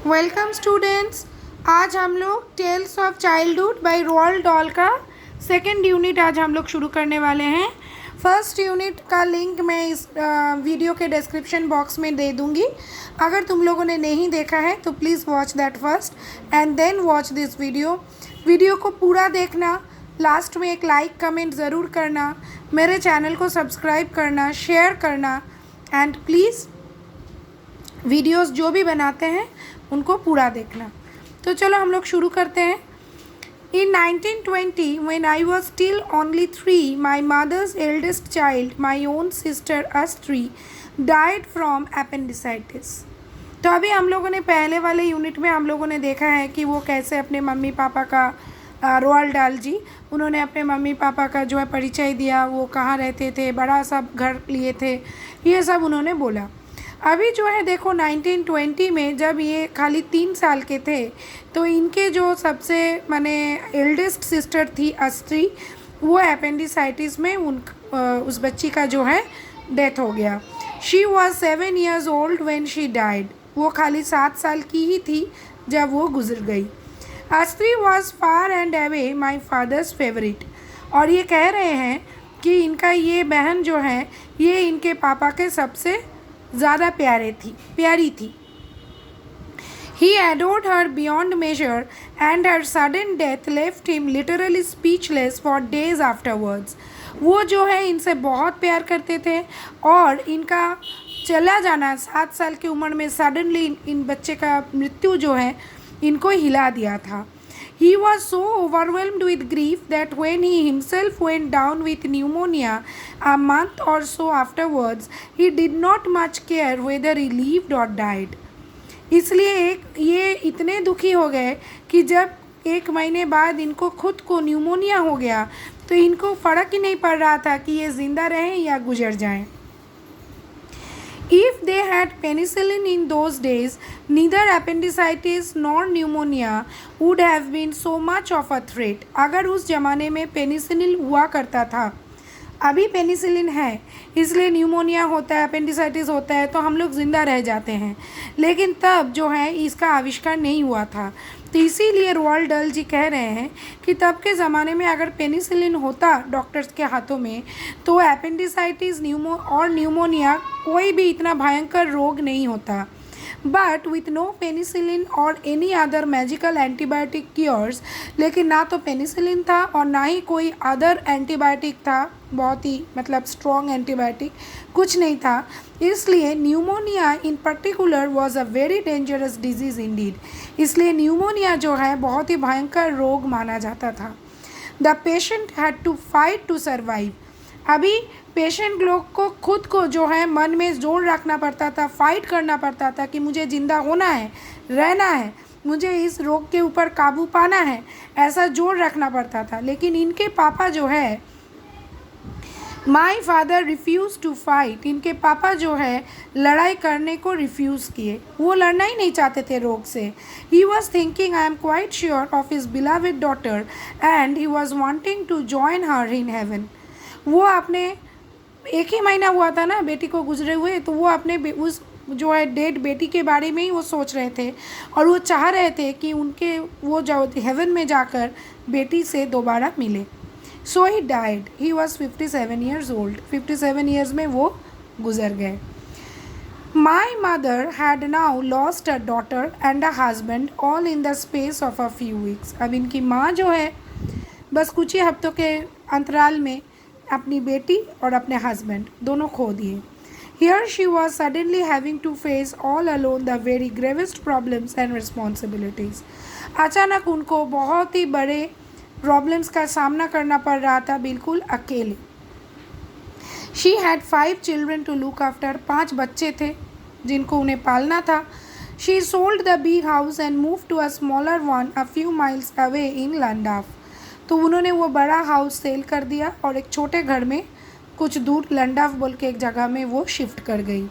Welcome students. आज हम लोग tales of childhood by Roald Dahl का सेकेंड यूनिट आज हम लोग शुरू करने वाले हैं। फर्स्ट यूनिट का लिंक मैं इस वीडियो के डिस्क्रिप्शन बॉक्स में दे दूंगी। अगर तुम लोगों ने नहीं देखा है तो please watch that first and then watch this video को पूरा देखना। लास्ट में एक लाइक कमेंट ज़रूर करना, मेरे चैनल को सब्सक्राइब करना, शेयर करना एंड प्लीज़ वीडियोस जो भी बनाते हैं उनको पूरा देखना। तो चलो हम लोग शुरू करते हैं। In 1920, when I was still only 3, my mother's eldest child, my own sister Astri, died from appendicitis. तो अभी हम लोगों ने पहले वाले यूनिट में हम लोगों ने देखा है कि वो कैसे अपने मम्मी पापा का रोald डाल जी उन्होंने अपने मम्मी पापा का जो है परिचय दिया, वो कहाँ रहते थे, बड़ा सा घर लिए थे, ये सब उन्होंने बोला। अभी जो है देखो 1920 में जब ये खाली 3 साल के थे तो इनके जो सबसे माने एल्डेस्ट सिस्टर थी अस्त्री, वो एपेंडिसाइटिस में उस बच्ची का जो है डेथ हो गया। She was 7 years old when she died। वो खाली 7 साल की ही थी जब वो गुजर गई। Astri was far and away my father's favourite. और ये कह रहे हैं कि इनका ये बहन जो है ये इनके पापा के सबसे ज़्यादा प्यारी थी। He adored her beyond measure and her sudden death left him literally speechless for days afterwards। वो जो है इनसे बहुत प्यार करते थे और इनका चला जाना 7 साल की उम्र में सडनली इन बच्चे का मृत्यु जो है इनको हिला दिया था। He was so overwhelmed with grief that when he himself went down with pneumonia a month or so afterwards, he did not much care whether he lived or died। इसलिए ये इतने दुखी हो गए कि जब 1 महीने बाद इनको खुद को न्यूमोनिया हो गया तो इनको फ़र्क ही नहीं पड़ रहा था कि ये ज़िंदा रहें या गुजर जाएं। If they had penicillin in those days, neither appendicitis nor pneumonia would have been so much of a threat। अगर उस ज़माने में पेनिसिलिन हुआ करता था, अभी पेनिसिलिन है इसलिए न्यूमोनिया होता है, अपेंडिसाइटिस होता है तो हम लोग ज़िंदा रह जाते हैं, लेकिन तब जो है इसका आविष्कार नहीं हुआ था। तो इसीलिए रोald डाल जी कह रहे हैं कि तब के ज़माने में अगर पेनिसिलिन होता डॉक्टर्स के हाथों में तो एपेंडिसाइटिस न्यूमोनिया कोई भी इतना भयंकर रोग नहीं होता। बट विथ नो पेनिसिलिन और any other magical antibiotic cures, लेकिन ना तो पेनिसिलिन था और ना ही कोई अदर एंटीबायोटिक था, बहुत ही मतलब स्ट्रॉन्ग एंटीबायोटिक कुछ नहीं था। इसलिए pneumonia in particular was a very dangerous disease indeed. इसलिए न्यूमोनिया जो है बहुत ही भयंकर रोग माना जाता था। The patient had to fight to survive. अभी पेशेंट लोग को खुद को जो है मन में जोर रखना पड़ता था, फाइट करना पड़ता था कि मुझे ज़िंदा होना है, रहना है, मुझे इस रोग के ऊपर काबू पाना है, ऐसा जोर रखना पड़ता था। लेकिन इनके पापा जो है my father refuse to fight, इनके पापा जो है लड़ाई करने को रिफ्यूज़ किए, वो लड़ना ही नहीं चाहते थे रोग से। He was thinking I am quite sure of his beloved daughter and he was wanting to join her in heaven. वो अपने 1 ही महीना हुआ था ना बेटी को गुजरे हुए, तो वो अपने उस जो है डेड बेटी के बारे में ही वो सोच रहे थे और वो चाह रहे थे कि उनके वो जो हेवन में जाकर बेटी से दोबारा मिले। So he died. He was 57 years old। 57 years में वो गुजर गए। My mother had now lost a daughter and a husband all in the space of a few weeks. अब इनकी माँ जो है बस कुछ ही हफ्तों के अंतराल में अपनी बेटी और अपने हस्बैंड दोनों खो दिए। Here she was suddenly having to face all alone the very gravest problems and responsibilities। अचानक उनको बहुत ही बड़े प्रॉब्लम्स का सामना करना पड़ रहा था, बिल्कुल अकेले। She had 5 children to look after। 5 बच्चे थे जिनको उन्हें पालना था। She sold the big house and moved to a smaller one a few miles away in Llandaff। तो उन्होंने वो बड़ा हाउस सेल कर दिया और एक छोटे घर में कुछ दूर लंडाफ बोल के एक जगह में वो शिफ्ट कर गई।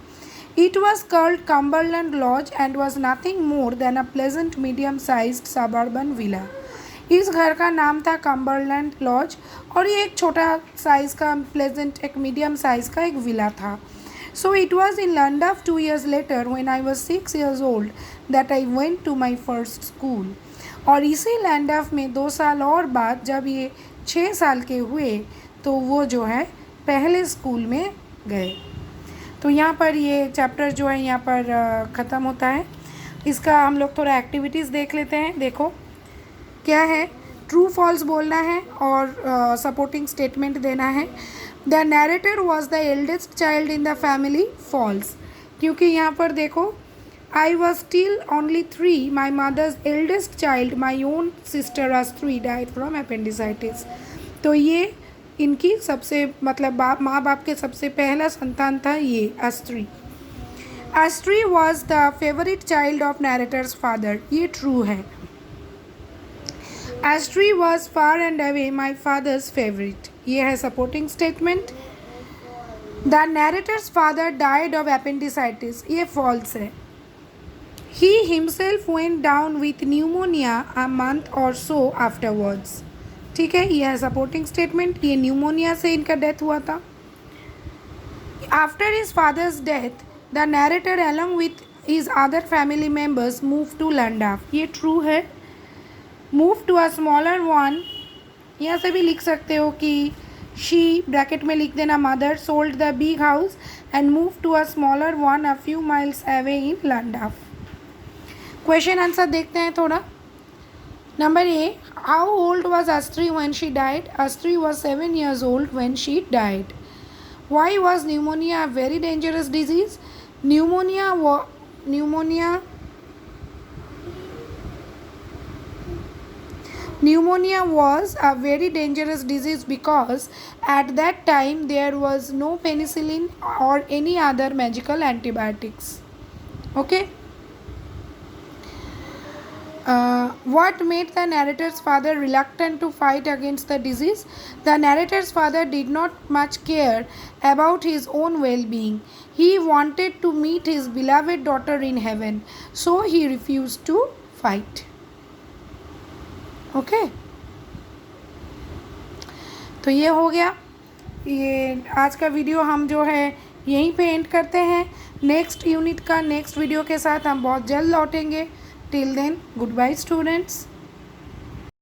It was called Cumberland Lodge and was nothing more than a pleasant medium sized suburban villa. इस घर का नाम था कम्बरलैंड लॉज और ये एक छोटा साइज़ का प्लेजेंट एक मीडियम साइज़ का एक विला था। So it was in Landaf 2 years later when I was 6 years old that I went to my first school. और इसी लैंडाफ में 2 साल और बाद जब ये 6 साल के हुए तो वो जो है पहले स्कूल में गए। तो यहाँ पर ये चैप्टर जो है यहाँ पर ख़त्म होता है। इसका हम लोग थोड़ा एक्टिविटीज़ देख लेते हैं। देखो क्या है, ट्रू फॉल्स बोलना है और सपोर्टिंग स्टेटमेंट देना है। The narrator was the eldest child in the family, false, क्योंकि यहाँ पर देखो I was still only 3. My mother's eldest child, my own sister Astri, died from appendicitis. तो ये इनकी सबसे मतलब माँ बाप के सबसे पहला संतान था ये अस्त्री। Astri was the favorite child of narrator's father. ये ट्रू है। Astri was far and away my father's favorite. ये है supporting statement. The narrator's father died of appendicitis. ये फॉल्स है। He himself went down with pneumonia a month or so afterwards. ठीक है, यह है सपोर्टिंग स्टेटमेंट। ये न्यूमोनिया से इनका डेथ हुआ था। After his father's death, the narrator along with his other family members moved to Landaf. ये ट्रू है। Moved to a smaller one, यहाँ से भी लिख सकते हो कि she ब्रैकेट में लिख देना mother sold the big house and moved to a smaller one a few miles away in Landaf. Question answer देखते हैं थोड़ा। Number A, how old was Astri when she died? Astri was 7 years old when she died. Why was pneumonia a very dangerous disease? Pneumonia was a very dangerous disease because at that time there was no penicillin or any other magical antibiotics. Okay. What made the narrator's father reluctant to fight against the disease? The narrator's father did not much care about his own well-being. He wanted to meet his beloved daughter in heaven, so he refused to fight. Okay? तो ये हो गया। ये आज का video हम जो है यहीं पे एंड करते हैं। नेक्स्ट यूनिट का नेक्स्ट वीडियो के साथ हम बहुत जल्द लौटेंगे। Till then, goodbye students.